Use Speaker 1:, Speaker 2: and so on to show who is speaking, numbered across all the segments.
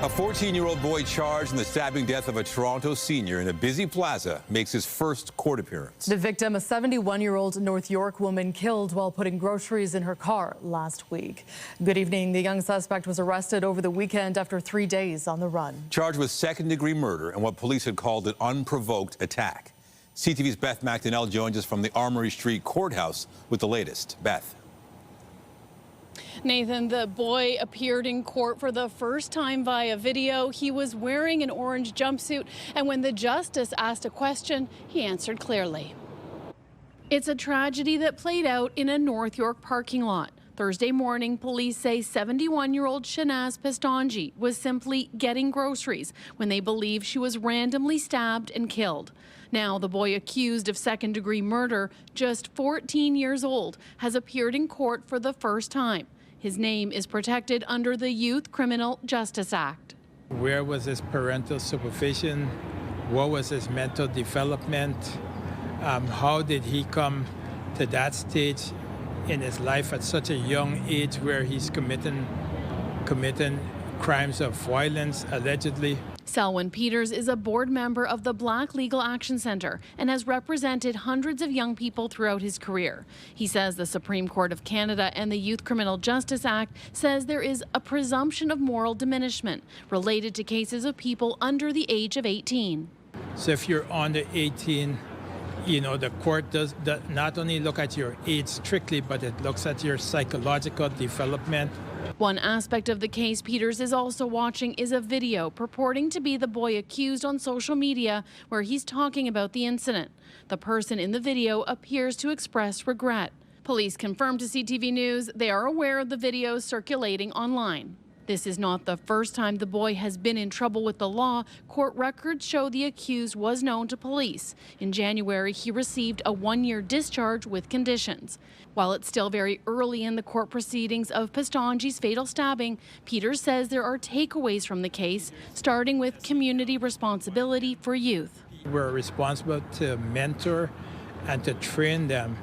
Speaker 1: A 14-year-old boy charged in the stabbing death of a Toronto senior in a busy plaza makes his first court appearance.
Speaker 2: The victim, a 71-year-old North York woman killed while putting groceries in her car last week. Good evening. The young suspect was arrested over the weekend after 3 days on the run. Charged with second-degree murder and what police had called an unprovoked attack. CTV's Beth McDonnell joins us from the Armory Street Courthouse with the latest. Beth.
Speaker 3: Nathan, the boy appeared in court for the first time via video. He was wearing an orange jumpsuit, and when the justice asked a question, he answered clearly. It's a tragedy that played out in a North York parking lot. Thursday morning, police say 71-year-old Shanaz Pistanji was simply getting groceries when they believe she was randomly stabbed and killed. Now, the boy accused of second-degree murder, just 14 years old, has appeared in court for the first time. His name is protected under the Youth Criminal Justice Act.
Speaker 4: Where was his parental supervision? What was his mental development? How did he come to that stage in his life at such a young age where he's committing crimes of violence, allegedly?
Speaker 3: Selwyn Peters is a board member of the Black Legal Action Centre and has represented hundreds of young people throughout his career. He says the Supreme Court of Canada and the Youth Criminal Justice Act says there is a presumption of moral diminishment related to cases of people under the age of 18.
Speaker 4: So if you're under 18, you know, the court does not only look at your age strictly, but it looks at your psychological development.
Speaker 3: One aspect of the case Peters is also watching is a video purporting to be the boy accused on social media where he's talking about the incident. The person in the video appears to express regret. Police confirmed to CTV News they are aware of the videos circulating online. This is not the first time the boy has been in trouble with the law. Court records show the accused was known to police. In January, he received a 1-year discharge with conditions. While it's still very early in the court proceedings of Pistanji's fatal stabbing, Peters says there are takeaways from the case, starting with community responsibility for youth.
Speaker 4: We're responsible to mentor and to train them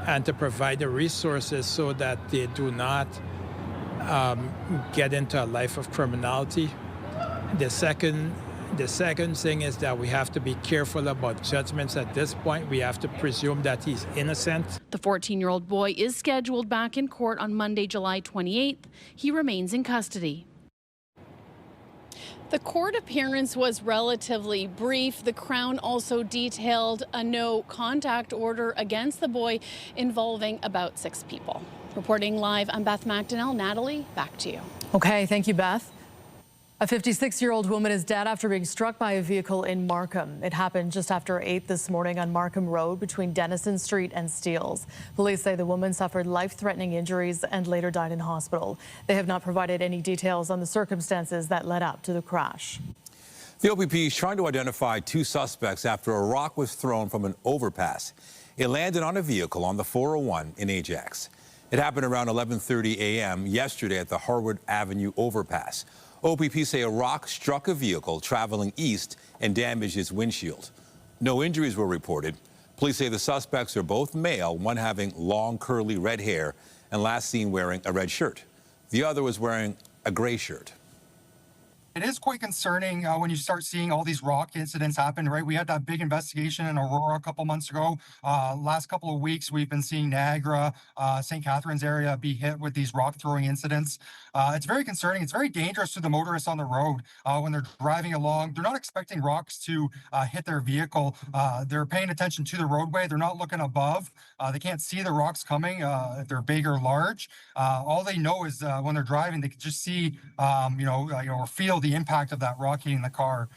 Speaker 4: and to provide the resources so that they do not get into a life of criminality. The second thing is that we have to be careful about judgments at this point. We have to presume that he's innocent.
Speaker 3: The 14-year-old boy is scheduled back in court on Monday, July 28th. He remains in custody. The court appearance was relatively brief. The Crown also detailed a no-contact order against the boy involving about 6 people. Reporting live, I'm Beth McDonnell. Natalie, back to you.
Speaker 2: Okay, thank you, Beth. A 56-year-old woman is dead after being struck by a vehicle in Markham. It happened just after 8 this morning on Markham Road between Denison Street and Steeles. Police say the woman suffered life-threatening injuries and later died in hospital. They have not provided any details on the circumstances that led up to the crash.
Speaker 1: The OPP is trying to identify 2 suspects after a rock was thrown from an overpass. It landed on a vehicle on the 401 in Ajax. It happened around 11:30 a.m. yesterday at the Harwood Avenue overpass. OPP say a rock struck a vehicle traveling east and damaged its windshield. No injuries were reported. Police say the suspects are both male, one having long curly red hair and last seen wearing a red shirt. The other was wearing a gray shirt.
Speaker 5: It is quite concerning when you start seeing all these rock incidents happen, right? We had that big investigation in Aurora a couple months ago. Last couple of weeks, we've been seeing Niagara, St. Catharines area be hit with these rock throwing incidents. It's very concerning. It's very dangerous to the motorists on the road when they're driving along. They're not expecting rocks to hit their vehicle. They're paying attention to the roadway. They're not looking above. They can't see the rocks coming if they're big or large. All they know is when they're driving, they can just see, or feel the impact of that rock hitting the car.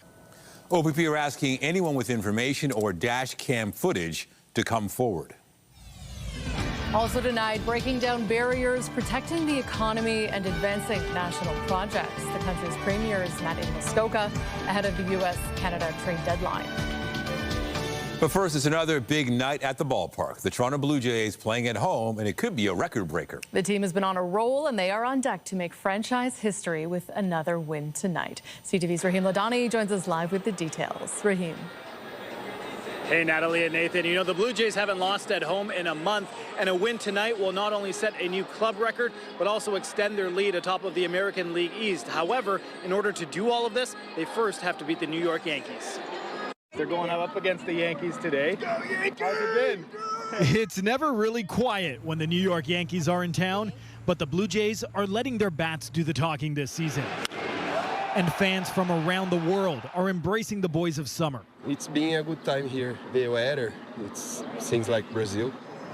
Speaker 1: OPP are asking anyone with information or dash cam footage to come forward.
Speaker 2: Also tonight, breaking down barriers, protecting the economy and advancing national projects. The country's premiers met in Muskoka ahead of the U.S.-Canada trade deadline.
Speaker 1: But first, it's another big night at the ballpark. The Toronto Blue Jays playing at home, and it could be a record breaker.
Speaker 2: The team has been on a roll, and they are on deck to make franchise history with another win tonight. CTV's Raheem Ladani joins us live with the details. Raheem.
Speaker 6: Hey, Natalie and Nathan. You know, the Blue Jays haven't lost at home in a month, and a win tonight will not only set a new club record, but also extend their lead atop of the American League East. However, in order to do all of this, they first have to beat the New York Yankees. They're going up against the Yankees today. Go Yankees! How's it been?
Speaker 7: It's never really quiet when the New York Yankees are in town, but the Blue Jays are letting their bats do the talking this season. And fans from around the world are embracing the boys of summer.
Speaker 8: It's been a good time here. The weather, it seems like Brazil.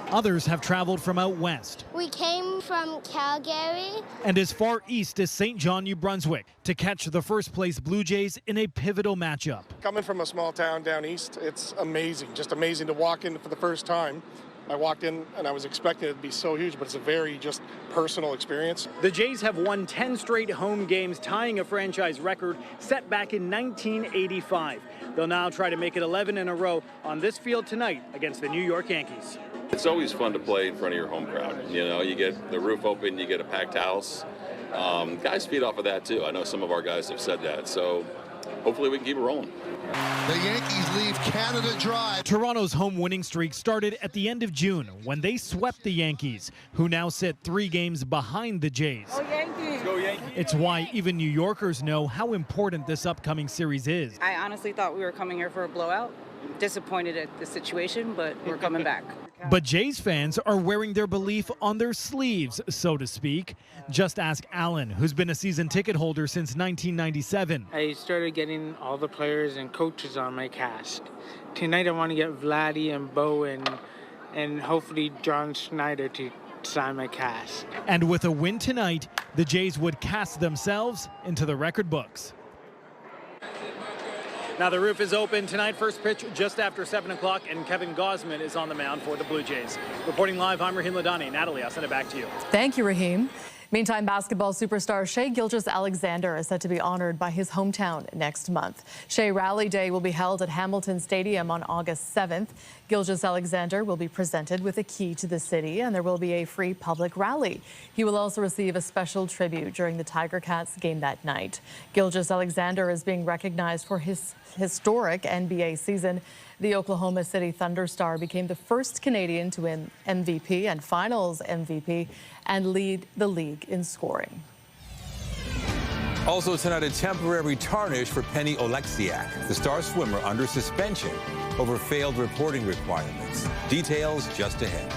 Speaker 7: Others have traveled from out west.
Speaker 9: We came from Calgary.
Speaker 7: And as far east as St. John, New Brunswick, to catch the first place Blue Jays in a pivotal matchup.
Speaker 10: Coming from a small town down east, it's amazing, just amazing to walk in for the first time. I walked in and I was expecting it to be so huge, but it's a very just personal experience.
Speaker 6: The Jays have won 10 straight home games, tying a franchise record set back in 1985. They'll now try to make it 11 in a row on this field tonight against the New York Yankees.
Speaker 11: It's always fun to play in front of your home crowd. You know, you get the roof open, you get a packed house. Guys feed off of that too. I know some of our guys have said that. So hopefully we can keep it rolling.
Speaker 12: The Yankees leave Canada dry.
Speaker 7: Toronto's home winning streak started at the end of June when they swept the Yankees, who now sit 3 games behind the Jays.
Speaker 6: Go Yankees! Go Yankees!
Speaker 7: It's why even New Yorkers know how important this upcoming series is.
Speaker 13: I honestly thought we were coming here for a blowout. Disappointed at the situation, but we're coming back.
Speaker 7: But Jays fans are wearing their belief on their sleeves, so to speak. Just ask Alan, who's been a season ticket holder since 1997.
Speaker 14: I started getting all the players and coaches on my cast. Tonight I want to get Vladdy and Bo and hopefully John Schneider to sign my cast.
Speaker 7: And with a win tonight, the Jays would cast themselves into the record books.
Speaker 6: Now the roof is open tonight. First pitch just after 7 o'clock, and Kevin Gausman is on the mound for the Blue Jays. Reporting live, I'm Raheem Ladani. Natalie, I'll send it back to you.
Speaker 2: Thank you, Raheem. Meantime, basketball superstar Shai Gilgeous-Alexander is set to be honored by his hometown next month. Shai Rally Day will be held at Hamilton Stadium on August 7th. Gilgeous-Alexander will be presented with a key to the city, and there will be a free public rally. He will also receive a special tribute during the Tiger Cats game that night. Gilgeous-Alexander is being recognized for his historic NBA season. The Oklahoma City Thunder star became the first Canadian to win MVP and Finals MVP and lead the league in scoring.
Speaker 1: Also tonight, a temporary tarnish for Penny Oleksiak, the star swimmer under suspension over failed reporting requirements. Details just ahead.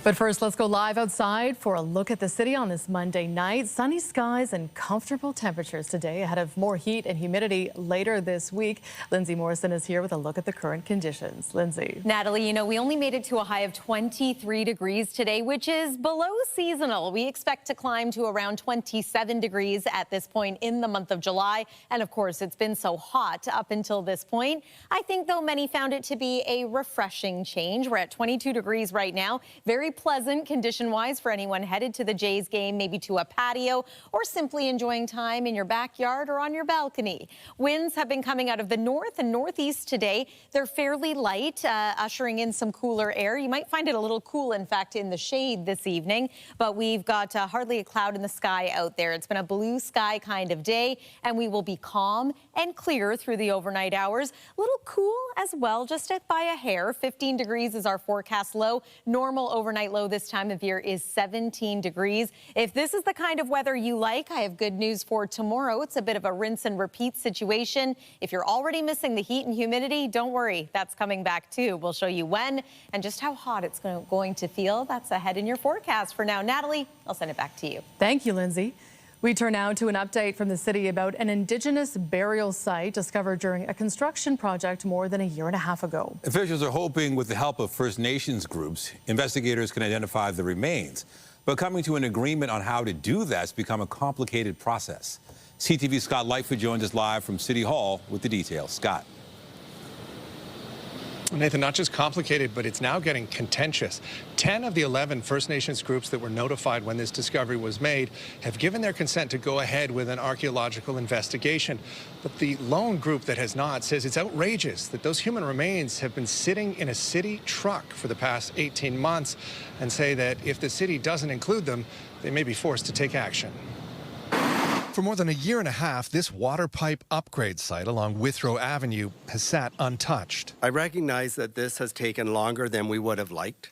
Speaker 2: But first, let's go live outside for a look at the city on this Monday night. Sunny skies and comfortable temperatures today ahead of more heat and humidity later this week. Lindsay Morrison is here with a look at the current conditions. Lindsay.
Speaker 15: Natalie, you know, we only made it to a high of 23 degrees today, which is below seasonal. We expect to climb to around 27 degrees at this point in the month of July. And of course, it's been so hot up until this point. I think, though, many found it to be a refreshing change. We're at 22 degrees right now. Very pleasant condition-wise for anyone headed to the Jays game, maybe to a patio, or simply enjoying time in your backyard or on your balcony. Winds have been coming out of the north and northeast today. They're fairly light, ushering in some cooler air. You might find it a little cool, in fact, in the shade this evening, but we've got hardly a cloud in the sky out there. It's been a blue sky kind of day, and we will be calm and clear through the overnight hours. A little cool as well, just by a hair. 15 degrees is our forecast low. Normal overnight low this time of year is 17 degrees. If this is the kind of weather you like, I have good news for tomorrow. It's a bit of a rinse and repeat situation. If you're already missing the heat and humidity, don't worry, that's coming back too. We'll show you when and just how hot it's going to feel. That's ahead in your forecast. For now, Natalie, I'll send it back to you.
Speaker 2: Thank you, Lindsay. We turn now to an update from the city about an Indigenous burial site discovered during a construction project more than a year and a half ago.
Speaker 1: Officials are hoping with the help of First Nations groups, investigators can identify the remains. But coming to an agreement on how to do that has become a complicated process. CTV's Scott Lightfoot joins us live from City Hall with the details. Scott.
Speaker 16: Nathan, not just complicated, but it's now getting contentious. 10 of the 11 First Nations groups that were notified when this discovery was made have given their consent to go ahead with an archaeological investigation. But the lone group that has not says it's outrageous that those human remains have been sitting in a city truck for the past 18 months and say that if the city doesn't include them, they may be forced to take action. For more than a year and a half, this water pipe upgrade site along Withrow Avenue has sat untouched.
Speaker 17: I recognize that this has taken longer than we would have liked,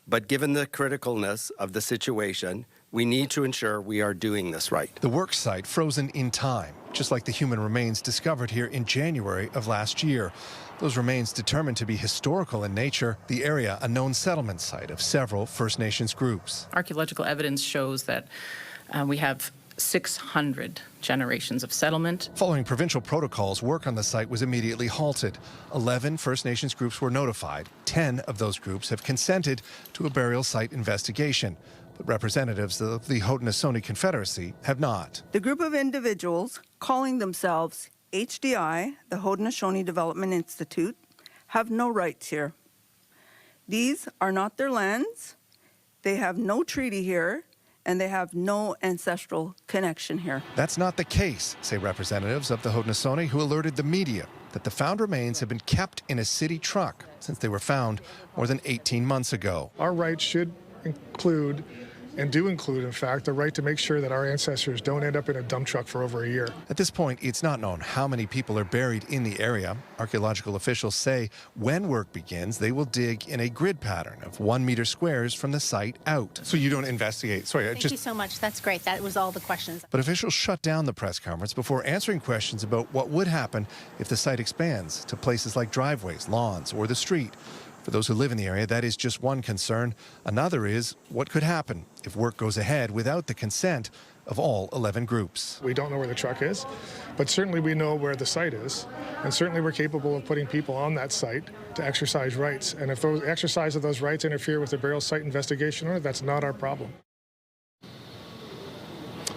Speaker 17: but given the criticalness of the situation, we need to ensure we are doing this right.
Speaker 16: The work site frozen in time, just like the human remains discovered here in January of last year. Those remains determined to be historical in nature, the area a known settlement site of several First Nations groups.
Speaker 18: Archaeological evidence shows that we have 600 generations of settlement.
Speaker 16: Following provincial protocols, work on the site was immediately halted. 11 First Nations groups were notified. 10 of those groups have consented to a burial site investigation. But representatives of the Haudenosaunee Confederacy have not.
Speaker 19: The group of individuals calling themselves HDI, the Haudenosaunee Development Institute, have no rights here. These are not their lands. They have no treaty here, and they have no ancestral connection here.
Speaker 16: That's not the case, say representatives of the Haudenosaunee who alerted the media that the found remains have been kept in a city truck since they were found more than 18 months ago.
Speaker 10: Our rights should include, and do include, in fact, the right to make sure that our ancestors don't end up in a dump truck for over a year.
Speaker 16: At this point, it's not known how many people are buried in the area. Archaeological officials say when work begins, they will dig in a grid pattern of 1 meter squares from the site out. So you don't investigate? Sorry,
Speaker 20: Thank you so much. That's great. That was all the questions.
Speaker 16: But officials shut down the press conference before answering questions about what would happen if the site expands to places like driveways, lawns, or the street. For those who live in the area, that is just one concern. Another is what could happen if work goes ahead without the consent of all 11 groups.
Speaker 10: We don't know where the truck is, but certainly we know where the site is, and certainly we're capable of putting people on that site to exercise rights. And if those exercise of those rights interfere with the burial site investigation, that's not our problem.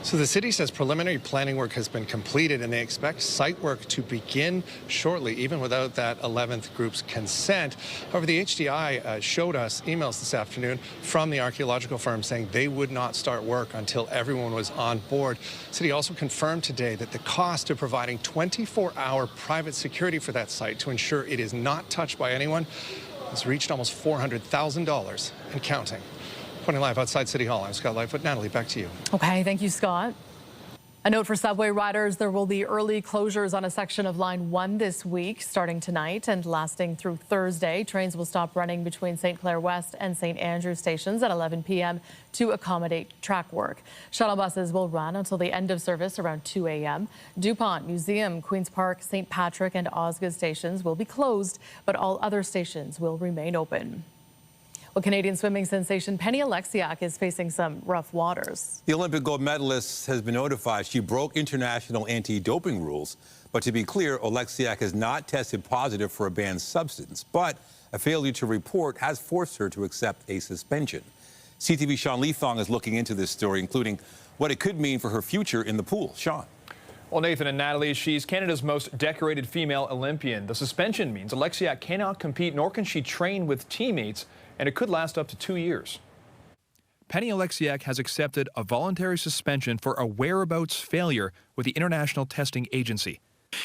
Speaker 16: So the city says preliminary planning work has been completed and they expect site work to begin shortly, even without that 11th group's consent. However, the HDI showed us emails this afternoon from the archaeological firm saying they would not start work until everyone was on board. The city also confirmed today that the cost of providing 24-hour private security for that site to ensure it is not touched by anyone has reached almost $400,000 and counting. Reporting live outside City Hall, I'm Scott Lightfoot. Natalie, back to you.
Speaker 2: Okay, thank you, Scott. A note for subway riders, there will be early closures on a section of Line 1 this week, starting tonight and lasting through Thursday. Trains will stop running between St. Clair West and St. Andrew stations at 11 p.m. to accommodate track work. Shuttle buses will run until the end of service around 2 a.m. DuPont, Museum, Queen's Park, St. Patrick and Osgoode stations will be closed, but all other stations will remain open. Well, Canadian swimming sensation Penny Oleksiak is facing some rough waters.
Speaker 1: The Olympic gold medalist has been notified she broke international anti-doping rules. But to be clear, Oleksiak has not tested positive for a banned substance. But a failure to report has forced her to accept a suspension. CTV's Sean Leathong is looking into this story, including what it could mean for her future in the pool. Sean.
Speaker 21: Well, Nathan and Natalie, she's Canada's most decorated female Olympian. The suspension means Oleksiak cannot compete, nor can she train with teammates, and it could last up to 2 years. Penny Oleksiak has accepted a voluntary suspension for a whereabouts failure with the International Testing Agency.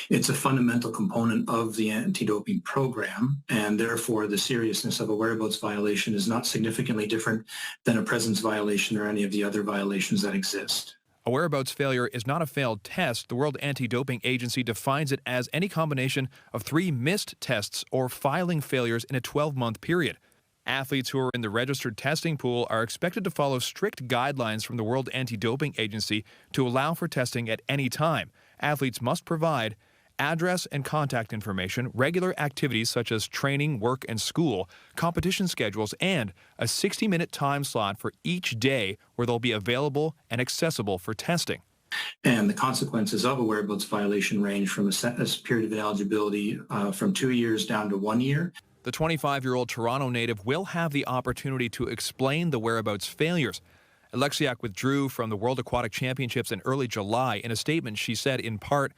Speaker 22: It's a fundamental component of the anti-doping program, and therefore the seriousness of a whereabouts violation is not significantly different than a presence violation or any of the other violations that exist.
Speaker 21: A whereabouts failure is not a failed test. The World Anti-Doping Agency defines it as any combination of 3 missed tests or filing failures in a 12-month period. Athletes who are in the registered testing pool are expected to follow strict guidelines from the World Anti-Doping Agency to allow for testing at any time. Athletes must provide address and contact information, regular activities such as training, work, and school, competition schedules, and a 60-minute time slot for each day where they'll be available and accessible for testing.
Speaker 22: And the consequences of a whereabouts violation range from a period of ineligibility from 2 years down to 1 year.
Speaker 21: The 25-year-old Toronto native will have the opportunity to explain the whereabouts failures. Oleksiak withdrew from the World Aquatic Championships in early July. In a statement, she said, in part,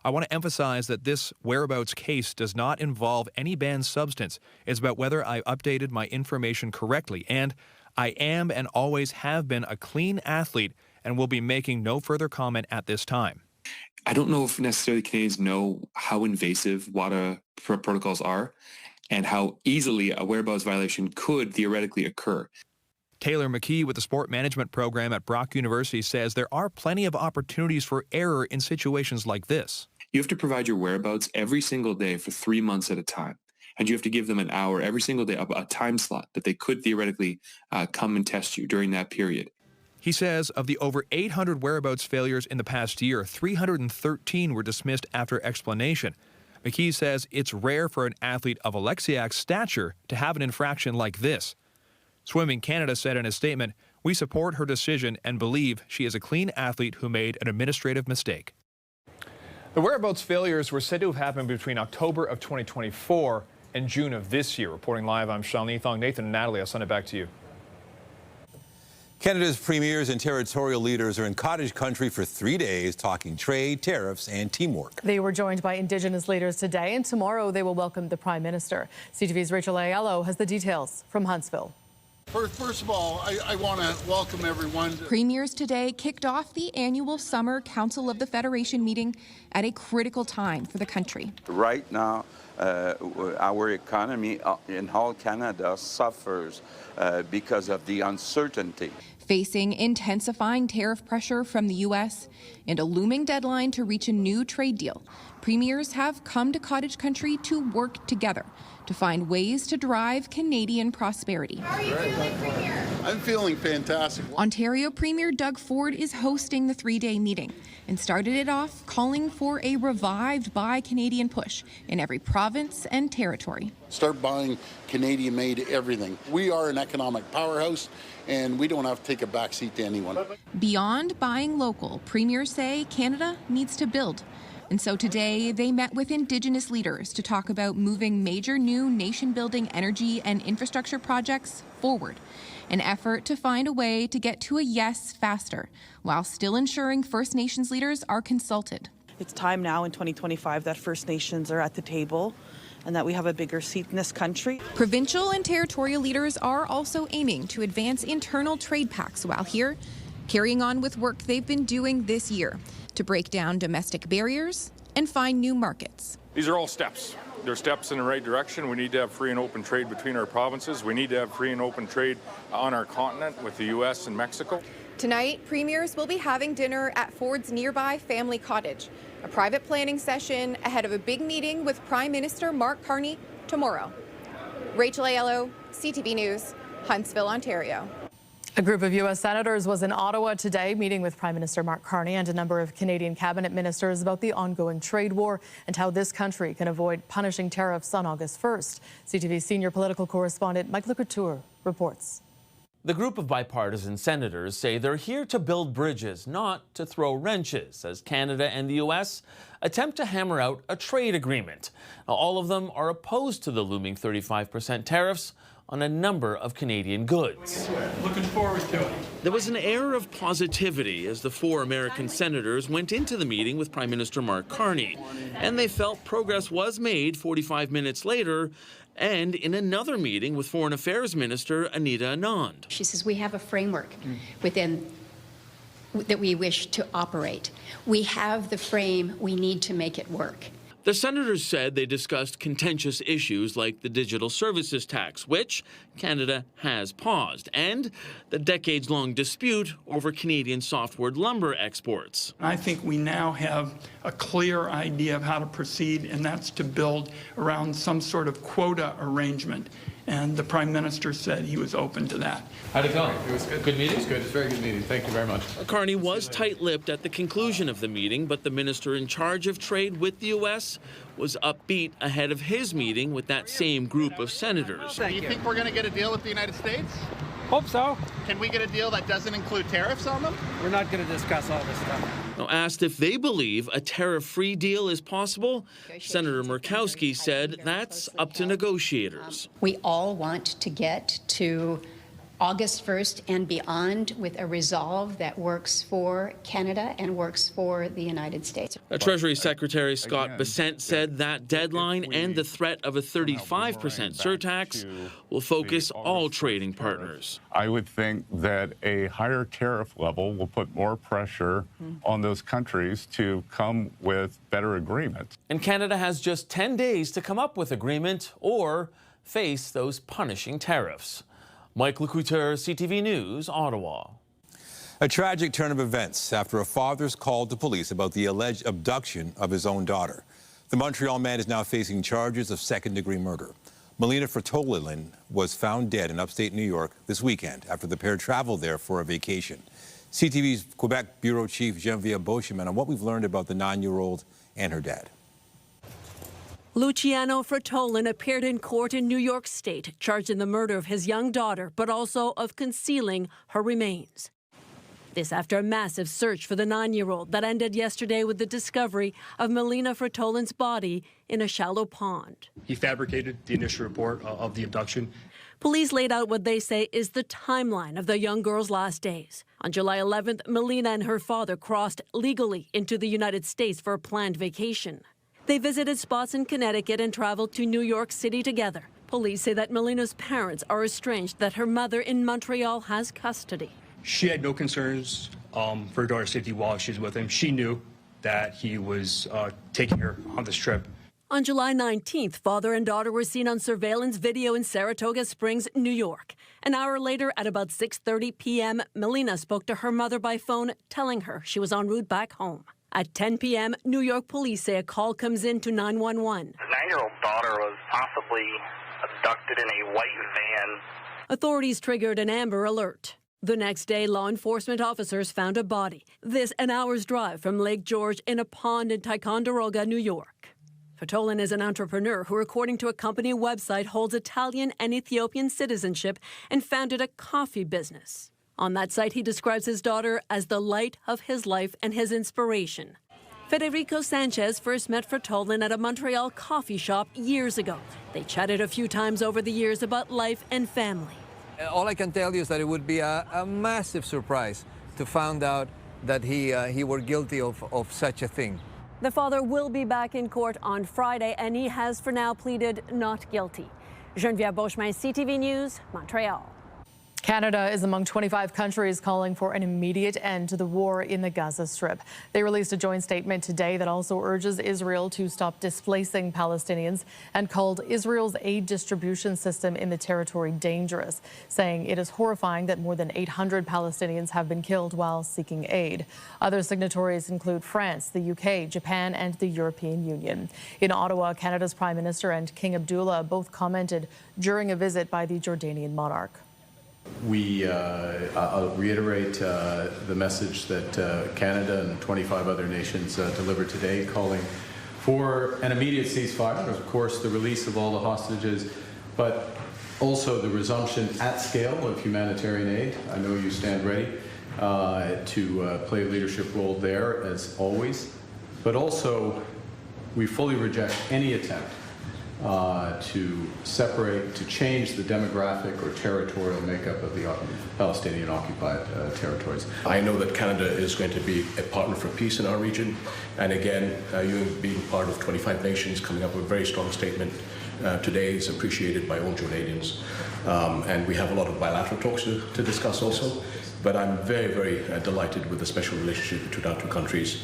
Speaker 21: "I want to emphasize that this whereabouts case does not involve any banned substance. It's about whether I updated my information correctly, and I am and always have been a clean athlete and will be making no further comment at this time."
Speaker 23: I don't know if necessarily Canadians know how invasive WADA protocols are and how easily a whereabouts violation could theoretically occur.
Speaker 21: Taylor McKee with the sport management program at Brock University says there are plenty of opportunities for error in situations like this.
Speaker 23: You have to provide your whereabouts every single day for 3 months at a time. And you have to give them an hour every single day, a time slot that they could theoretically come and test you during that period.
Speaker 21: He says of the over 800 whereabouts failures in the past year, 313 were dismissed after explanation. McKee says it's rare for an athlete of Oleksiak's stature to have an infraction like this. Swimming Canada said in a statement, "We support her decision and believe she is a clean athlete who made an administrative mistake."
Speaker 3: The whereabouts failures were said to have happened between October of 2024 and June of this year. Reporting live, I'm Sean Leathong. Nathan and Natalie, I'll send it back to you.
Speaker 1: Canada's premiers and territorial leaders are in cottage country for 3 days talking trade, tariffs, and teamwork.
Speaker 2: They were joined by Indigenous leaders today, and tomorrow they will welcome the Prime Minister. CTV's Rachel Aiello has the details from Huntsville.
Speaker 4: First of all, I want to welcome everyone.
Speaker 5: Premiers today kicked off the annual Summer Council of the Federation meeting at a critical time for the country.
Speaker 24: Right now, our economy in all Canada suffers because of the uncertainty.
Speaker 5: Facing intensifying tariff pressure from the U.S. and a looming deadline to reach a new trade deal, premiers have come to cottage country to work together to find ways to drive Canadian prosperity.
Speaker 4: How are you feeling, Premier? I'm feeling fantastic.
Speaker 5: Ontario Premier Doug Ford is hosting the 3-day meeting and started it off calling for a revived Buy Canadian push in every province and territory.
Speaker 4: Start buying Canadian-made everything. We are an economic powerhouse, and we don't have to take a backseat to anyone.
Speaker 5: Beyond buying local, premiers say Canada needs to build. And so today, they met with Indigenous leaders to talk about moving major new nation-building energy and infrastructure projects forward, an effort to find a way to get to a yes faster, while still ensuring First Nations leaders are consulted.
Speaker 25: It's time now in 2025 that First Nations are at the table and that we have a bigger seat in this country.
Speaker 5: Provincial and territorial leaders are also aiming to advance internal trade pacts while here, carrying on with work they've been doing this year to break down domestic barriers and find new markets.
Speaker 26: These are all steps. They're steps in the right direction. We need to have free and open trade between our provinces. We need to have free and open trade on our continent with the U.S. and Mexico.
Speaker 5: Tonight, premiers will be having dinner at Ford's nearby family cottage, a private planning session ahead of a big meeting with Prime Minister Mark Carney tomorrow. Rachel Aiello, CTV News, Huntsville, Ontario.
Speaker 2: A group of U.S. senators was in Ottawa today meeting with Prime Minister Mark Carney and a number of Canadian cabinet ministers about the ongoing trade war and how this country can avoid punishing tariffs on August 1st. CTV senior political correspondent Mike Lecouture reports.
Speaker 27: The group of bipartisan senators say they're here to build bridges, not to throw wrenches, as Canada and the U.S. attempt to hammer out a trade agreement. Now, all of them are opposed to the looming 35% tariffs on a number of Canadian goods.
Speaker 28: Looking forward to it.
Speaker 27: There was an air of positivity as the 4 American senators went into the meeting with Prime Minister Mark Carney, and they felt progress was made 45 minutes later and in another meeting with Foreign Affairs Minister Anita Anand.
Speaker 20: She says we have a framework within that we wish to operate. We have the frame, we need to make it work.
Speaker 27: The senators said they discussed contentious issues like the digital services tax, which Canada has paused, and the decades-long dispute over Canadian softwood lumber exports.
Speaker 28: I think we now have a clear idea of how to proceed, and that's to build around some sort of quota arrangement. And the Prime Minister said he was open to that.
Speaker 27: How'd it go?
Speaker 28: It was good.
Speaker 27: Good meeting?
Speaker 28: It was good. It was a very good meeting. Thank you very much.
Speaker 27: Carney was tight-lipped at the conclusion of the meeting, but the minister in charge of trade with the U.S. was upbeat ahead of his meeting with that same group of senators.
Speaker 29: Do you think we're going to get a deal with the United States?
Speaker 28: Hope so.
Speaker 29: Can we get a deal that doesn't include tariffs on them?
Speaker 28: We're not going to discuss all this stuff.
Speaker 27: Now, asked if they believe a tariff-free deal is possible, Senator Murkowski said that's up to negotiators.
Speaker 20: We all want to get to August 1st and beyond with a resolve that works for Canada and works for the United States.
Speaker 27: Treasury Secretary Scott Bessent said that deadline and the threat of a 35% surtax will focus all trading partners.
Speaker 30: I would think that a higher tariff level will put more pressure on those countries to come with better agreements.
Speaker 27: And Canada has just 10 days to come up with agreement or face those punishing tariffs. Mike Lecouteur, CTV News, Ottawa.
Speaker 1: A tragic turn of events after a father's call to police about the alleged abduction of his own daughter. The Montreal man is now facing charges of second-degree murder. Melina Fratolin was found dead in upstate New York this weekend after the pair traveled there for a vacation. CTV's Quebec Bureau Chief Geneviève Beauchemin on what we've learned about the 9-year-old and her dad.
Speaker 6: Luciano Fratolin appeared in court in New York State, charged in the murder of his young daughter, but also of concealing her remains. This after a massive search for the 9-year-old that ended yesterday with the discovery of Melina Fratolin's body in a shallow pond.
Speaker 7: He fabricated the initial report of the abduction.
Speaker 6: Police laid out what they say is the timeline of the young girl's last days. On July 11th, Melina and her father crossed legally into the United States for a planned vacation. They visited spots in Connecticut and traveled to New York City together. Police say that Melina's parents are estranged, that her mother in Montreal has custody.
Speaker 7: She had no concerns for her daughter's safety while she was with him. She knew that he was taking her on this trip.
Speaker 6: On July 19th, father and daughter were seen on surveillance video in Saratoga Springs, New York. An hour later, at about 6:30 p.m., Melina spoke to her mother by phone, telling her she was en route back home. At 10 p.m., New York police say a call comes in to 911.
Speaker 8: His 9-year-old daughter was possibly abducted in a white van.
Speaker 6: Authorities triggered an Amber Alert. The next day, law enforcement officers found a body. This an hour's drive from Lake George in a pond in Ticonderoga, New York. Fratolin is an entrepreneur who, according to a company website, holds Italian and Ethiopian citizenship and founded a coffee business. On that site, he describes his daughter as the light of his life and his inspiration. Federico Sanchez first met Fratolin at a Montreal coffee shop years ago. They chatted a few times over the years about life and family.
Speaker 9: All I can tell you is that it would be a massive surprise to find out that he were guilty of such a thing.
Speaker 6: The father will be back in court on Friday, and he has for now pleaded not guilty. Geneviève Beauchemin, CTV News, Montreal.
Speaker 2: Canada is among 25 countries calling for an immediate end to the war in the Gaza Strip. They released a joint statement today that also urges Israel to stop displacing Palestinians and called Israel's aid distribution system in the territory dangerous, saying it is horrifying that more than 800 Palestinians have been killed while seeking aid. Other signatories include France, the UK, Japan, and the European Union. In Ottawa, Canada's Prime Minister and King Abdullah both commented during a visit by the Jordanian monarch.
Speaker 11: I'll reiterate the message that Canada and 25 other nations delivered today, calling for an immediate ceasefire, of course, the release of all the hostages, but also the resumption at scale of humanitarian aid. I know you stand ready to play a leadership role there, as always, but also we fully reject any attempt to separate, to change the demographic or territorial makeup of the Palestinian occupied territories.
Speaker 12: I know that Canada is going to be a partner for peace in our region, and again, you being part of 25 nations coming up with a very strong statement today is appreciated by all Jordanians, and we have a lot of bilateral talks to discuss also, but I'm very, very delighted with the special relationship between our two countries.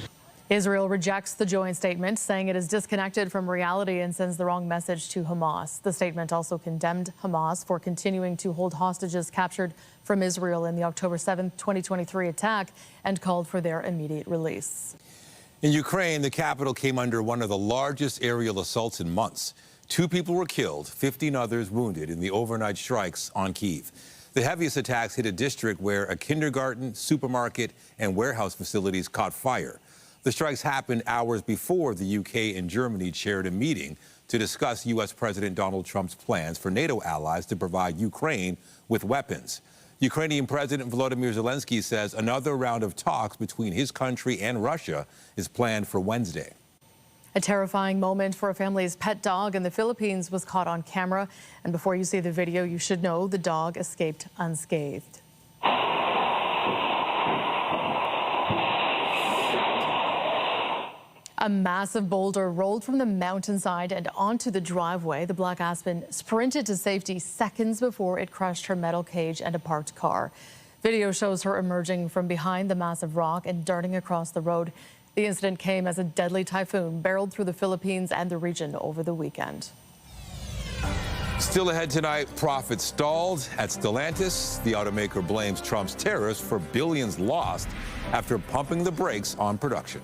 Speaker 2: Israel rejects the joint statement, saying it is disconnected from reality and sends the wrong message to Hamas. The statement also condemned Hamas for continuing to hold hostages captured from Israel in the October 7, 2023 attack and called for their immediate release.
Speaker 1: In Ukraine, the capital came under one of the largest aerial assaults in months. 2 people were killed, 15 others wounded in the overnight strikes on Kyiv. The heaviest attacks hit a district where a kindergarten, supermarket, and warehouse facilities caught fire. The strikes happened hours before the UK and Germany chaired a meeting to discuss U.S. President Donald Trump's plans for NATO allies to provide Ukraine with weapons. Ukrainian President Volodymyr Zelensky says another round of talks between his country and Russia is planned for Wednesday.
Speaker 2: A terrifying moment for a family's pet dog in the Philippines was caught on camera. And before you see the video, you should know the dog escaped unscathed. A massive boulder rolled from the mountainside and onto the driveway. The black aspen sprinted to safety seconds before it crushed her metal cage and a parked car. Video shows her emerging from behind the massive rock and darting across the road. The incident came as a deadly typhoon barreled through the Philippines and the region over the weekend.
Speaker 1: Still ahead tonight, profits stalled at Stellantis. The automaker blames Trump's tariffs for billions lost after pumping the brakes on production.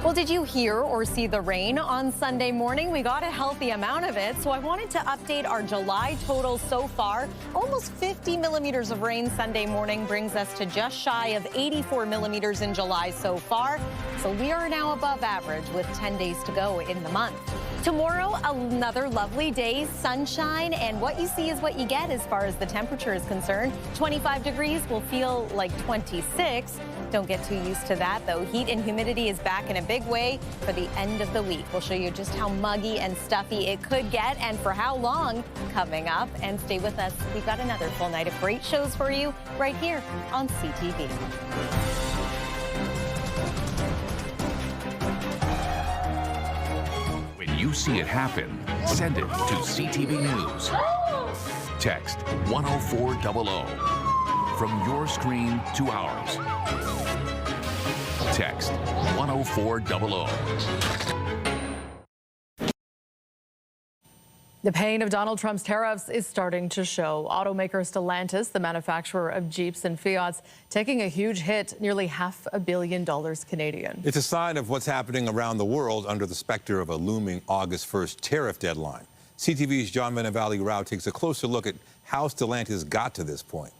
Speaker 10: Well, did you hear or see the rain on Sunday morning? We got a healthy amount of it, so I wanted to update our July totals so far. Almost 50 millimeters of rain Sunday morning brings us to just shy of 84 millimeters in July so far. So we are now above average with 10 days to go in the month. Tomorrow, another lovely day, sunshine, and what you see is what you get as far as the temperature is concerned. 25 degrees will feel like 26. Don't get too used to that, though. Heat and humidity is back in a big way for the end of the week. We'll show you just how muggy and stuffy it could get and for how long coming up. And stay with us. We've got another full night of great shows for you right here on CTV.
Speaker 13: When you see it happen, send it to CTV News. Text 10400 from your screen to ours. Text 10400.
Speaker 2: The pain of Donald Trump's tariffs is starting to show. Automaker Stellantis, the manufacturer of Jeeps and Fiats, taking a huge hit, nearly $500 million Canadian.
Speaker 1: It's a sign of what's happening around the world under the specter of a looming August 1st tariff deadline. CTV's John Rao takes a closer look at how Stellantis got to this point.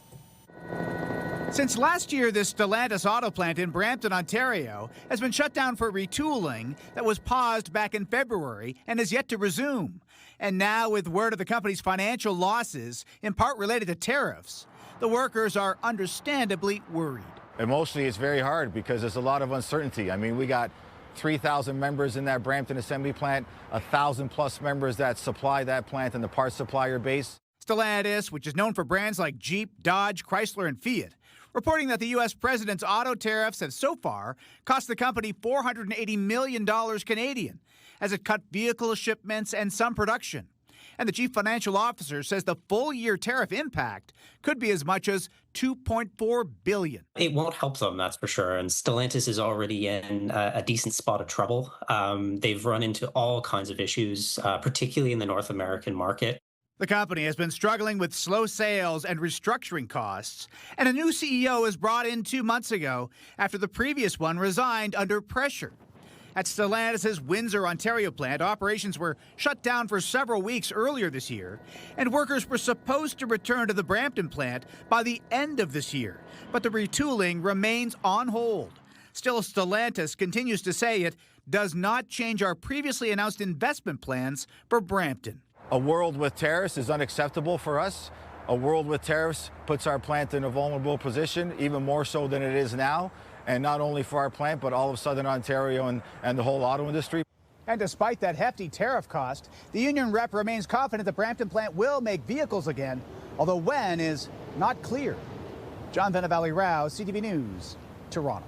Speaker 14: Since last year, this Stellantis auto plant in Brampton, Ontario, has been shut down for retooling that was paused back in February and is yet to resume. And now, with word of the company's financial losses, in part related to tariffs, the workers are understandably worried.
Speaker 15: Emotionally, it's very hard because there's a lot of uncertainty. I mean, we got 3,000 members in that Brampton assembly plant, 1,000+ members that supply that plant and the parts supplier base.
Speaker 14: Stellantis, which is known for brands like Jeep, Dodge, Chrysler, and Fiat, reporting that the U.S. president's auto tariffs have so far cost the company $480 million Canadian, as it cut vehicle shipments and some production. And the chief financial officer says the full-year tariff impact could be as much as $2.4 billion.
Speaker 16: It won't help them, that's for sure. And Stellantis is already in a decent spot of trouble. They've run into all kinds of issues, particularly in the North American market.
Speaker 14: The company has been struggling with slow sales and restructuring costs, and a new CEO was brought in 2 months ago after the previous one resigned under pressure. At Stellantis' Windsor, Ontario plant, operations were shut down for several weeks earlier this year, and workers were supposed to return to the Brampton plant by the end of this year, but the retooling remains on hold. Still, Stellantis continues to say it does not change our previously announced investment plans for Brampton.
Speaker 15: A world with tariffs is unacceptable for us. A world with tariffs puts our plant in a vulnerable position, even more so than it is now. And not only for our plant, but all of Southern Ontario and the whole auto industry.
Speaker 14: And despite that hefty tariff cost, the union rep remains confident the Brampton plant will make vehicles again, although when is not clear. John Rao, CTV News, Toronto.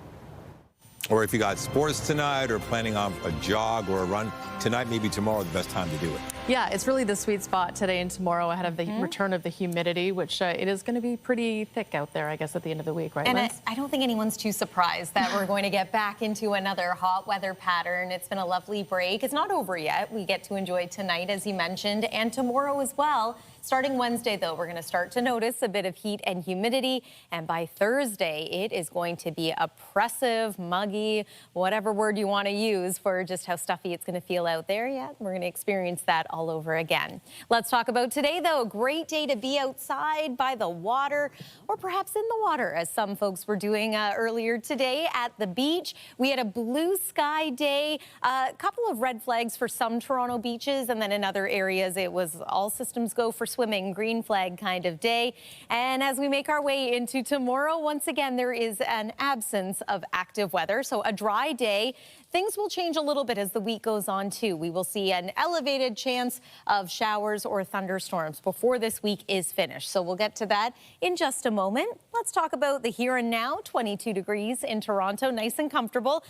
Speaker 1: Or if you got sports tonight or planning on a jog or a run, tonight, maybe tomorrow, the best time to do it.
Speaker 2: Yeah, it's really the sweet spot today and tomorrow ahead of the return of the humidity, which it is going to be pretty thick out there, I guess, at the end of the week, right,
Speaker 10: And
Speaker 2: Liz?
Speaker 10: I don't think anyone's too surprised that we're going to get back into another hot weather pattern. It's been a lovely break. It's not over yet. We get to enjoy tonight, as you mentioned, and tomorrow as well. Starting Wednesday, though, we're going to start to notice a bit of heat and humidity. And by Thursday, it is going to be oppressive, muggy, whatever word you want to use for just how stuffy it's going to feel out there. Yeah, we're going to experience that all over again. Let's talk about today, though. A great day to be outside by the water, or perhaps in the water, as some folks were doing earlier today at the beach. We had a blue sky day, a couple of red flags for some Toronto beaches, and then in other areas, it was all systems go for swimming, green flag kind of day. And as we make our way into tomorrow, once again, there is an absence of active weather, so a dry day. Things will change a little bit as the week goes on, too. We will see an elevated chance of showers or thunderstorms before this week is finished. So we'll get to that in just a moment. Let's talk about the here and now. 22 degrees in Toronto, nice and comfortable.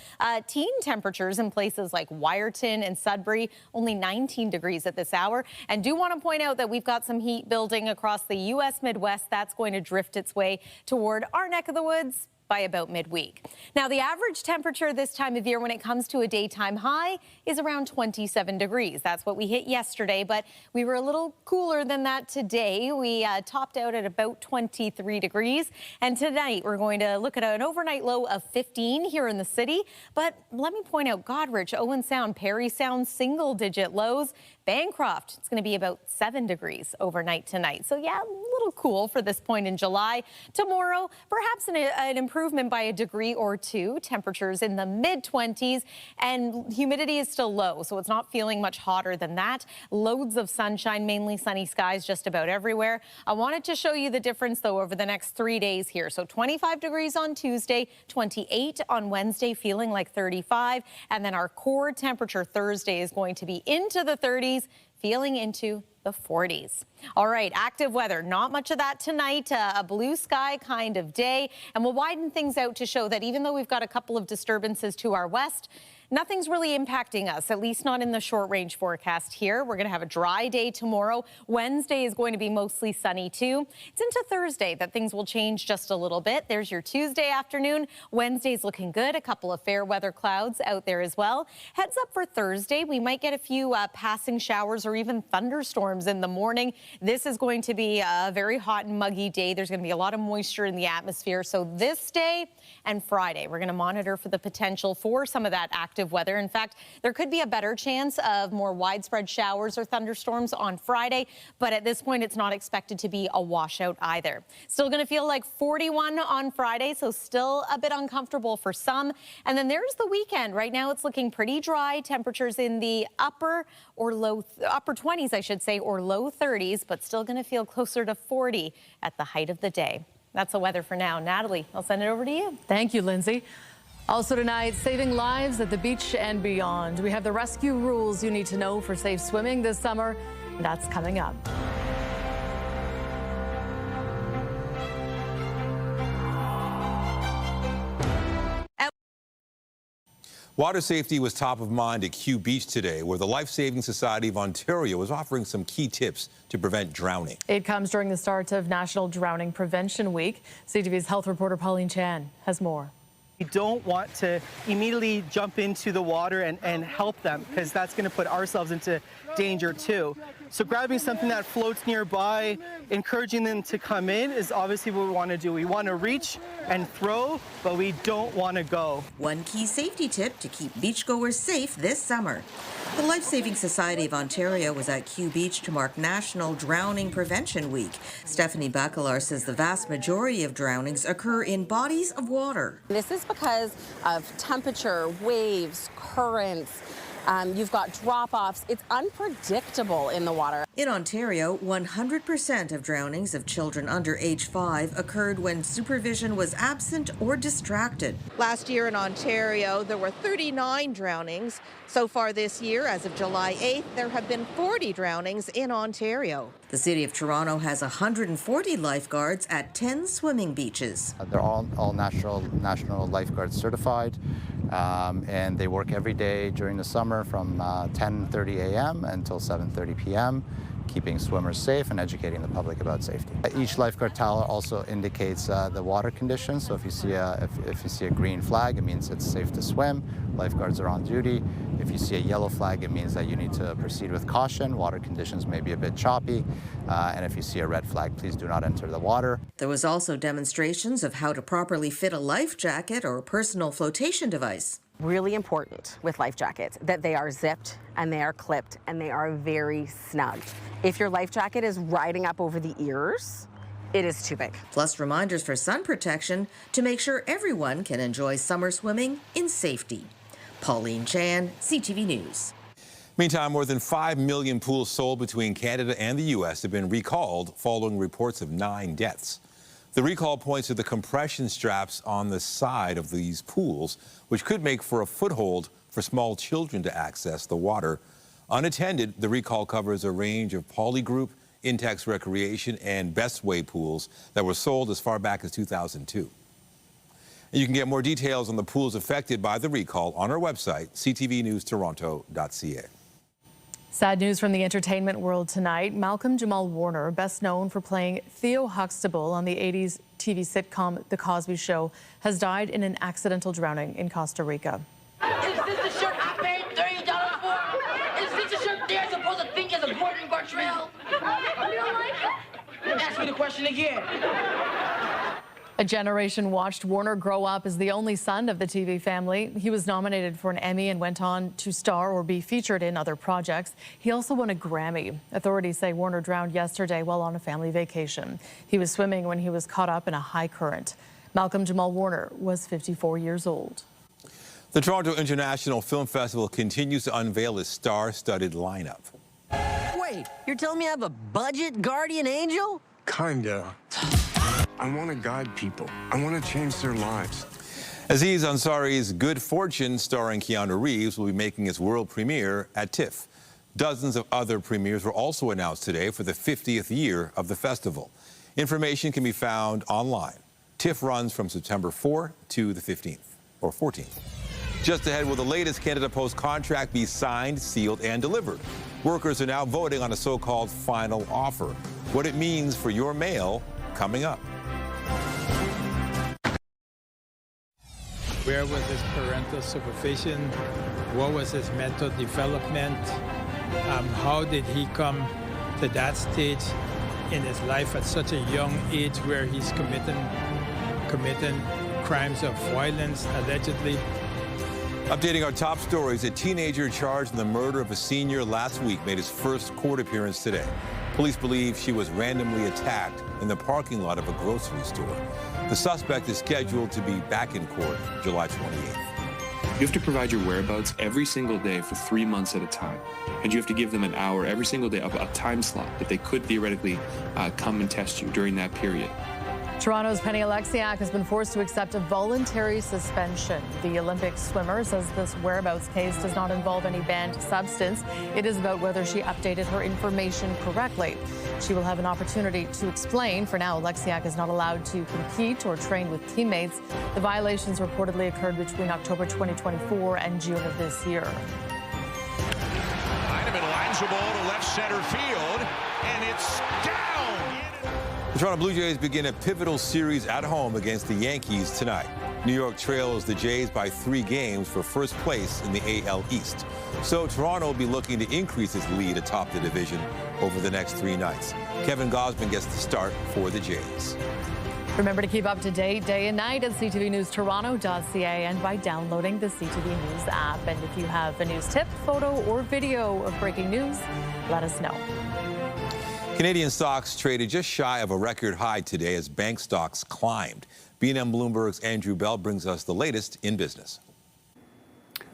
Speaker 10: Teen temperatures in places like Wyerton and Sudbury, only 19 degrees at this hour. And do want to point out that we've got some heat building across the U.S. Midwest. That's going to drift its way toward our neck of the woods by about midweek. Now, the average temperature this time of year when it comes to a daytime high is around 27 degrees. That's what we hit yesterday, but we were a little cooler than that today. We topped out at about 23 degrees. And tonight, we're going to look at an overnight low of 15 here in the city. But let me point out Goderich, Owen Sound, Perry Sound, single-digit lows. Bancroft, it's going to be about 7 degrees overnight tonight. So yeah, a little cool for this point in July. Tomorrow, perhaps an improvement by a degree or two. Temperatures in the mid-20s and humidity is still low, so it's not feeling much hotter than that. Loads of sunshine, mainly sunny skies just about everywhere. I wanted to show you the difference, though, over the next 3 days here. So 25 degrees on Tuesday, 28 on Wednesday, feeling like 35. And then our core temperature Thursday is going to be into the 30s. Feeling into the 40s. All right, active weather. Not much of that tonight. A blue sky kind of day. And we'll widen things out to show that even though we've got a couple of disturbances to our west, nothing's really impacting us, at least not in the short range forecast here. We're going to have a dry day tomorrow. Wednesday is going to be mostly sunny too. It's into Thursday that things will change just a little bit. There's your Tuesday afternoon. Wednesday's looking good. A couple of fair weather clouds out there as well. Heads up for Thursday. We might get a few passing showers or even thunderstorms in the morning. This is going to be a very hot and muggy day. There's going to be a lot of moisture in the atmosphere. So this day and Friday, we're going to monitor for the potential for some of that active weather. In fact, there could be a better chance of more widespread showers or thunderstorms on Friday, but at this point, it's not expected to be a washout either. Still going to feel like 41 on Friday, so still a bit uncomfortable for some. And then there's the weekend. Right now, it's looking pretty dry. Temperatures in the upper 20s, I should say, or low 30s, but still going to feel closer to 40 at the height of the day. That's the weather for now. Natalie, I'll send it over to you.
Speaker 2: Thank you, Lindsay. Also tonight, saving lives at the beach and beyond. We have the rescue rules you need to know for safe swimming this summer. That's coming up.
Speaker 1: Water safety was top of mind at Kew Beach today, where the Life Saving Society of Ontario is offering some key tips to prevent drowning.
Speaker 2: It comes during the start of National Drowning Prevention Week. CTV's health reporter Pauline Chan has more.
Speaker 3: We don't want to immediately jump into the water and help them, because that's going to put ourselves into danger too. So grabbing something that floats nearby, encouraging them to come in is obviously what we want to do. We want to reach and throw, but we don't want to go.
Speaker 4: One key safety tip to keep beachgoers safe this summer. The Life Saving Society of Ontario was at Kew Beach to mark National Drowning Prevention Week. Stephanie Bacalar says the vast majority of drownings occur in bodies of water.
Speaker 17: This is because of temperature, waves, currents. You've got drop-offs. It's unpredictable in the water.
Speaker 4: In Ontario, 100% of drownings of children under age 5 occurred when supervision was absent or distracted.
Speaker 18: Last year in Ontario, there were 39 drownings. So far this year, as of July 8th, there have been 40 drownings in Ontario.
Speaker 4: The City of Toronto has 140 lifeguards at 10 swimming beaches.
Speaker 19: They're all national lifeguards certified, and they work every day during the summer from 10:30 a.m. until 7:30 p.m., keeping swimmers safe and educating the public about safety. Each lifeguard tower also indicates the water conditions. So if you see a green flag, it means it's safe to swim. Lifeguards are on duty. If you see a yellow flag, it means that you need to proceed with caution. Water conditions may be a bit choppy. And if you see a red flag, please do not enter the water.
Speaker 4: There was also demonstrations of how to properly fit a life jacket or personal flotation device.
Speaker 17: Really important with life jackets that they are zipped and they are clipped and they are very snug. If your life jacket is riding up over the ears, it is too big.
Speaker 4: Plus reminders for sun protection to make sure everyone can enjoy summer swimming in safety. Pauline Chan, CTV News.
Speaker 1: Meantime, more than 5 million pools sold between Canada and the U.S. have been recalled following reports of 9 deaths. The recall points to the compression straps on the side of these pools, which could make for a foothold for small children to access the water. Unattended, the recall covers a range of Poly Group, Intex Recreation, and Best Way pools that were sold as far back as 2002. And you can get more details on the pools affected by the recall on our website, ctvnewstoronto.ca.
Speaker 2: Sad news from the entertainment world tonight. Malcolm Jamal Warner, best known for playing Theo Huxtable on the 80s TV sitcom The Cosby Show, has died in an accidental drowning in Costa Rica.
Speaker 5: Is this the shirt I paid $30 for? Is this the shirt they're supposed to think is a Gordon Gartrell? Ask me the question again.
Speaker 2: A generation watched Warner grow up as the only son of the TV family. He was nominated for an Emmy and went on to star or be featured in other projects. He also won a Grammy. Authorities say Warner drowned yesterday while on a family vacation. He was swimming when he was caught up in a high current. Malcolm Jamal Warner was 54 years old.
Speaker 1: The Toronto International Film Festival continues to unveil its star-studded lineup.
Speaker 20: Wait, you're telling me I have a budget guardian angel?
Speaker 21: Kinda. I want to guide people. I want to change their lives.
Speaker 1: Aziz Ansari's Good Fortune, starring Keanu Reeves, will be making its world premiere at TIFF. Dozens of other premieres were also announced today for the 50th year of the festival. Information can be found online. TIFF runs from September 4 to the 15th, or 14th. Just ahead, will the latest Canada Post contract be signed, sealed, and delivered? Workers are now voting on a so-called final offer. What it means for your mail, coming up.
Speaker 22: Where was his parental supervision? What was his mental development? How did he come to that stage in his life at such a young age where he's committing crimes of violence, allegedly?
Speaker 1: Updating our top stories, a teenager charged in the murder of a senior last week made his first court appearance today. Police believe she was randomly attacked in the parking lot of a grocery store. The suspect is scheduled to be back in court July 28th.
Speaker 23: You have to provide your whereabouts every single day for 3 months at a time. And you have to give them an hour every single day of a time slot that they could theoretically come and test you during that period.
Speaker 2: Toronto's Penny Oleksiak has been forced to accept a voluntary suspension. The Olympic swimmer says this whereabouts case does not involve any banned substance. It is about whether she updated her information correctly. She will have an opportunity to explain. For now, Oleksiak is not allowed to compete or train with teammates. The violations reportedly occurred between October 2024 and June of this year.
Speaker 24: Heineman lines the ball to left center field, and it's down.
Speaker 1: The Toronto Blue Jays begin a pivotal series at home against the Yankees tonight. New York trails the Jays by 3 games for first place in the AL East. So Toronto will be looking to increase its lead atop the division over the next 3 nights. Kevin Gosman gets the start for the Jays.
Speaker 2: Remember to keep up to date day and night at ctvnewstoronto.ca and by downloading the CTV News app. And if you have a news tip, photo, or video of breaking news, let us know.
Speaker 1: Canadian stocks traded just shy of a record high today as bank stocks climbed. B&M Bloomberg's Andrew Bell brings us the latest in business.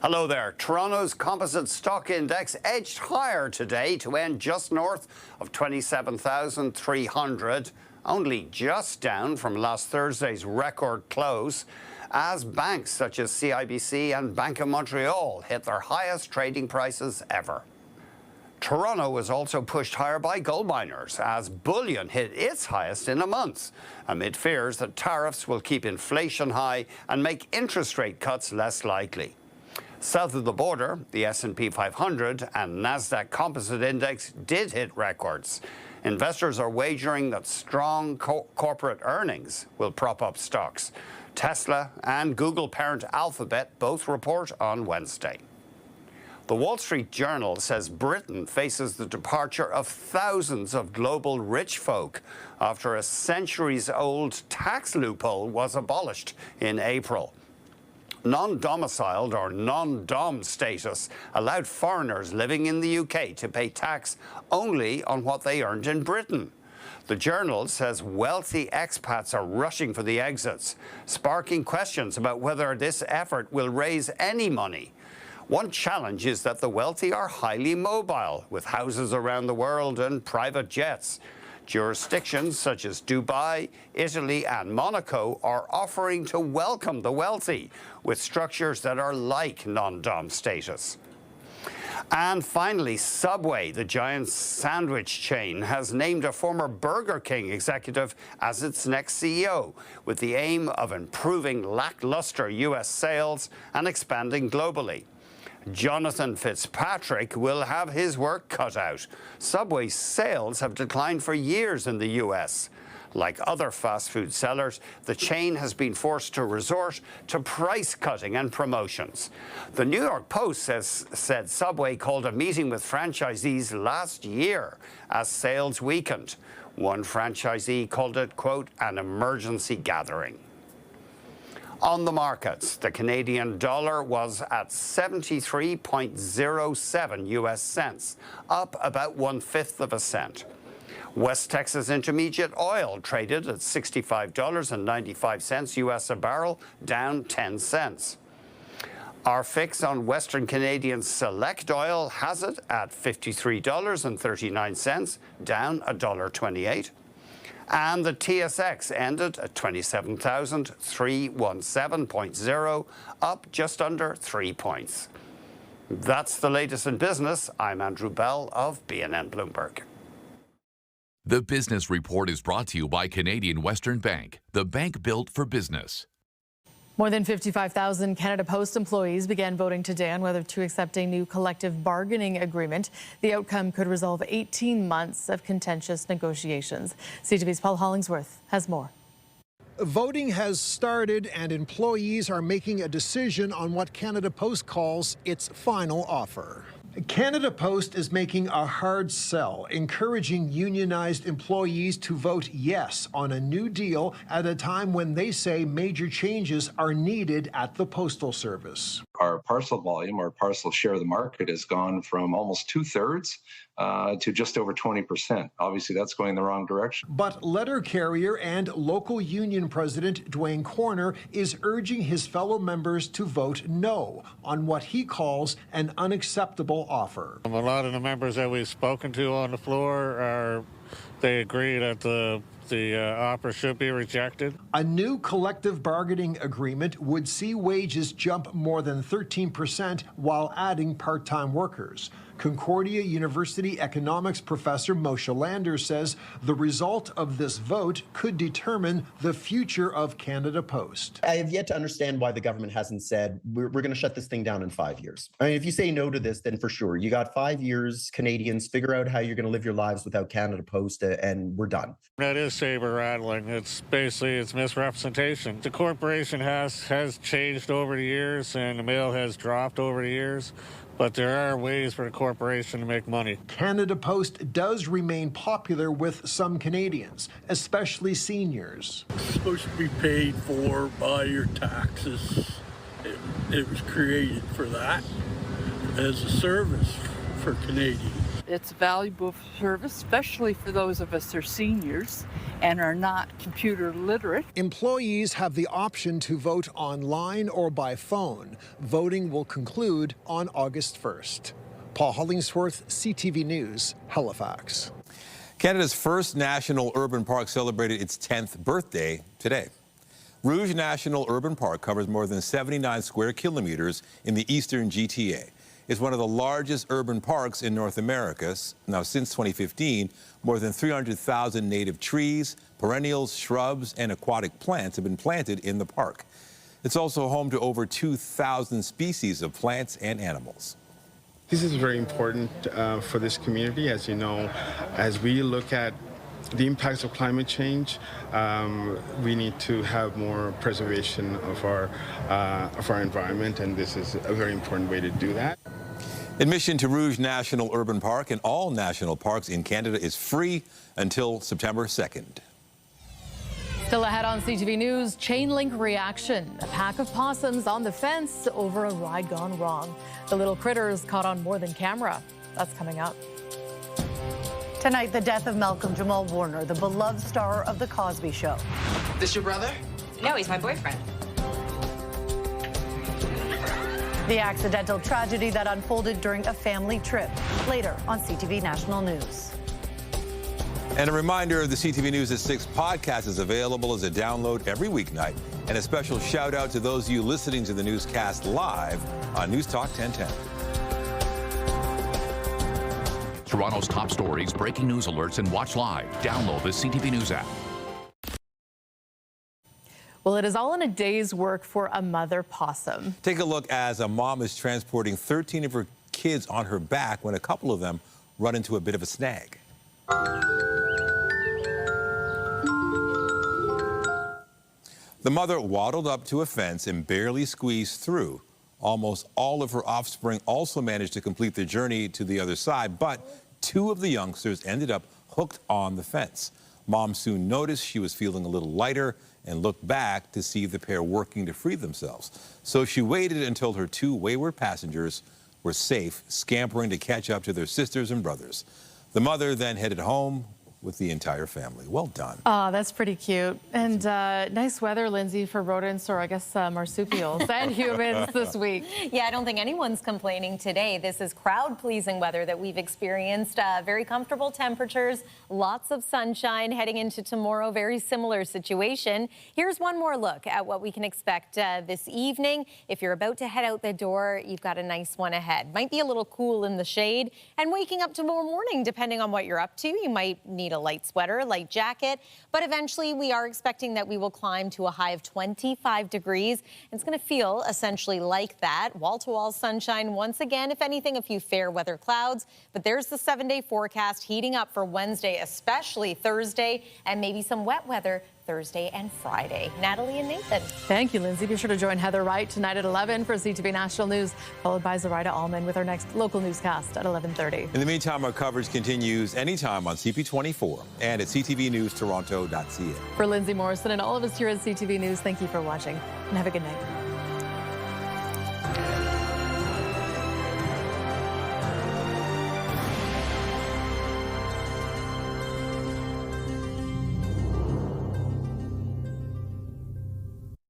Speaker 25: Hello there. Toronto's composite stock index edged higher today to end just north of 27,300, only just down from last Thursday's record close, as banks such as CIBC and Bank of Montreal hit their highest trading prices ever. Toronto was also pushed higher by gold miners as bullion hit its highest in a month, amid fears that tariffs will keep inflation high and make interest rate cuts less likely. South of the border, the S&P 500 and Nasdaq Composite Index did hit records. Investors are wagering that strong corporate earnings will prop up stocks. Tesla and Google parent Alphabet both report on Wednesday. The Wall Street Journal says Britain faces the departure of thousands of global rich folk after a centuries-old tax loophole was abolished in April. Non-domiciled or non-dom status allowed foreigners living in the UK to pay tax only on what they earned in Britain. The Journal says wealthy expats are rushing for the exits, sparking questions about whether this effort will raise any money. One challenge is that the wealthy are highly mobile, with houses around the world and private jets. Jurisdictions such as Dubai, Italy, and Monaco are offering to welcome the wealthy, with structures that are like non-dom status. And finally, Subway, the giant sandwich chain, has named a former Burger King executive as its next CEO, with the aim of improving lackluster U.S. sales and expanding globally. Jonathan Fitzpatrick will have his work cut out. Subway's sales have declined for years in the U.S. Like other fast food sellers, the chain has been forced to resort to price cutting and promotions. The New York Post said Subway called a meeting with franchisees last year as sales weakened. One franchisee called it, quote, an emergency gathering. On the markets, the Canadian dollar was at 73.07 US cents, up about 1/5 cent. West Texas Intermediate oil traded at $65.95 US a barrel, down 10 cents. Our fix on Western Canadian Select oil has it at $53.39, down $1.28. And the TSX ended at 27,317.0, up just under 3 points. That's the latest in business. I'm Andrew Bell of BNN Bloomberg.
Speaker 13: The Business Report is brought to you by Canadian Western Bank, the bank built for business.
Speaker 2: More than 55,000 Canada Post employees began voting today on whether to accept a new collective bargaining agreement. The outcome could resolve 18 months of contentious negotiations. CTV's Paul Hollingsworth has more.
Speaker 6: Voting has started and employees are making a decision on what Canada Post calls its final offer. Canada Post is making a hard sell, encouraging unionized employees to vote yes on a new deal at a time when they say major changes are needed at the Postal Service.
Speaker 7: Our parcel volume, our parcel share of the market has gone from almost 2/3 to just over 20%. Obviously, that's going the wrong direction.
Speaker 6: But letter carrier and local union president Dwayne Corner is urging his fellow members to vote no on what he calls an unacceptable offer.
Speaker 8: A lot of the members that we've spoken to on the floor they agree that the offer should be rejected.
Speaker 6: A new collective bargaining agreement would see wages jump more than 13% while adding part-time workers. Concordia University economics professor Moshe Lander says the result of this vote could determine the future of Canada Post.
Speaker 9: I have yet to understand why the government hasn't said we're going to shut this thing down in 5 years. I mean, if you say no to this, then for sure, you got 5 years, Canadians, figure out how you're going to live your lives without Canada Post, and we're done.
Speaker 8: That is saber rattling. It's misrepresentation. The corporation has changed over the years, and the mail has dropped over the years. But there are ways for a corporation to make money.
Speaker 6: Canada Post does remain popular with some Canadians, especially seniors.
Speaker 11: It's supposed to be paid for by your taxes. It was created for that as a service for Canadians.
Speaker 26: It's a valuable service, especially for those of us who are seniors and are not computer literate.
Speaker 6: Employees have the option to vote online or by phone. Voting will conclude on August 1st. Paul Hollingsworth, CTV News, Halifax.
Speaker 1: Canada's first national urban park celebrated its 10th birthday today. Rouge National Urban Park covers more than 79 square kilometers in the eastern GTA. It's one of the largest urban parks in North America. Now, since 2015, more than 300,000 native trees, perennials, shrubs, and aquatic plants have been planted in the park. It's also home to over 2,000 species of plants and animals.
Speaker 27: This is very important for this community. As you know, as we look at the impacts of climate change, we need to have more preservation of our environment, and this is a very important way to do that.
Speaker 1: Admission to Rouge National Urban Park and all national parks in Canada is free until September 2nd.
Speaker 2: Still ahead on CTV News, chain link reaction. A pack of possums on the fence over a ride gone wrong. The little critters caught on more than camera. That's coming up.
Speaker 28: Tonight, the death of Malcolm Jamal Warner, the beloved star of The Cosby Show.
Speaker 29: This your brother?
Speaker 28: No, he's my boyfriend. The accidental tragedy that unfolded during a family trip. Later on CTV National News.
Speaker 1: And a reminder, the CTV News at 6 podcast is available as a download every weeknight. And a special shout out to those of you listening to the newscast live on News Talk 1010.
Speaker 13: Toronto's top stories, breaking news alerts, and watch live. Download the CTV News app.
Speaker 2: Well, it is all in a day's work for a mother possum.
Speaker 1: Take a look as a mom is transporting 13 of her kids on her back when a couple of them run into a bit of a snag. The mother waddled up to a fence and barely squeezed through. Almost all of her offspring also managed to complete their journey to the other side, but 2 of the youngsters ended up hooked on the fence. Mom soon noticed she was feeling a little lighter and looked back to see the pair working to free themselves. So she waited until her 2 wayward passengers were safe, scampering to catch up to their sisters and brothers. The mother then headed home with the entire family. Well done.
Speaker 2: Oh, that's pretty cute. And nice weather, Lindsay, for rodents, or I guess marsupials and humans this week.
Speaker 3: Yeah, I don't think anyone's complaining today. This is crowd-pleasing weather that we've experienced. Very comfortable temperatures, lots of sunshine heading into tomorrow. Very similar situation. Here's one more look at what we can expect this evening. If you're about to head out the door, you've got a nice one ahead. Might be a little cool in the shade, and waking up tomorrow morning, depending on what you're up to, you might need a light sweater, light jacket, but eventually we are expecting that we will climb to a high of 25 degrees. It's going to feel essentially like that. Wall-to-wall sunshine once again. If anything, a few fair weather clouds, but there's the 7-day forecast heating up for Wednesday, especially Thursday, and maybe some wet weather Thursday and Friday. Natalie and Nathan.
Speaker 2: Thank you, Lindsay. Be sure to join Heather Wright tonight at 11 for CTV National News, followed by Zoraida Allman with our next local newscast at 11:30.
Speaker 1: In the meantime, our coverage continues anytime on CP24 and at ctvnewstoronto.ca.
Speaker 2: For Lindsay Morrison and all of us here at CTV News, thank you for watching and have a good night.